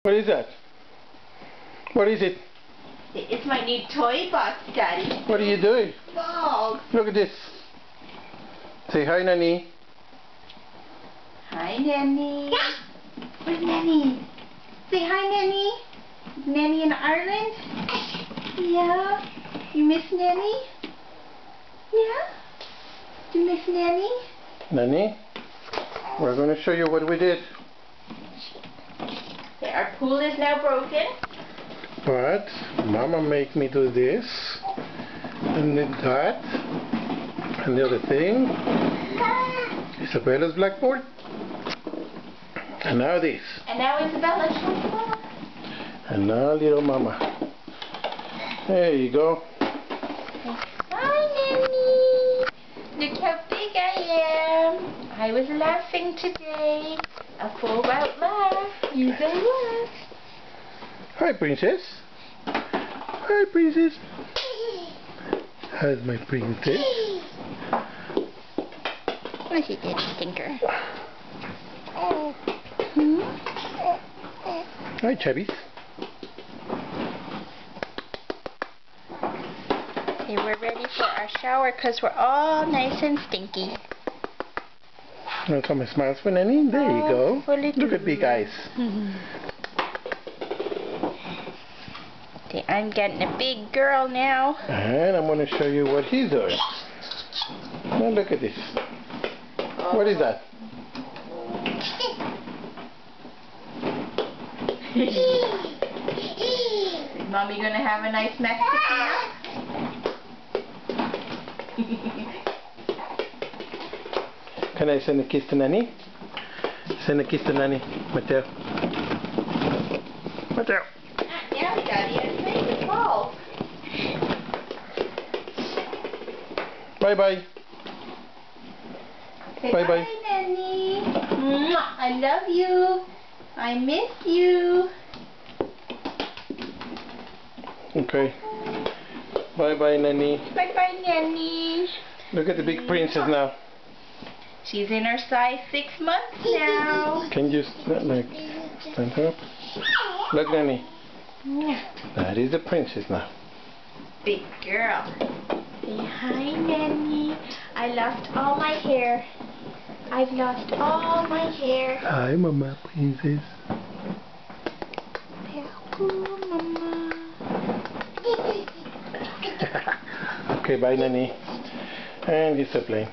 What is that? What is it? It's my new toy box, Daddy. What are you doing? Balls. Look at this. Say hi, Nanny. Hi, Nanny. Where's Nanny? Say hi, Nanny. Is Nanny in Ireland? Yeah. You miss Nanny? Yeah. You miss Nanny? Nanny, we're going to show you what we did. Okay, our pool is now broken. But Mama made me do this and then that and the other thing. Isabella's blackboard. And now this. And now Isabella's blackboard. And now little Mama. There you go. Hi, Nanny. Look how big I am. I was laughing today. A full out laugh. You go laugh. Hi, Princess. Hi, Princess. How's my princess? What you did, stinker? Hi, Chubbies. Okay, we're ready for our shower because we're all nice and stinky. Want some smiles for Nanny? There you go. Look at big eyes. Okay, I'm getting a big girl now. And I'm going to show you what he's doing. Now look at this. What is that? Is Mommy going to have a nice Mexican? Can I send a kiss to Nanny? Send a kiss to Nanny. Mateo. Mateo. Yeah, Daddy, I'm making balls. Bye-bye. Say Bye-bye. bye, Nanny. Mwah, I love you. I miss you. Okay. Bye-bye, Nanny. Bye-bye, Nanny. Look at the big princess now. She's in her size 6 months now. Can you like stand her up? Look, Nanny. Yeah. That is the princess now. Big girl. Say hi, Nanny. I lost all my hair. I've lost all my hair. Hi, Mama Princess. Mama. Okay, bye, Nanny. And discipline.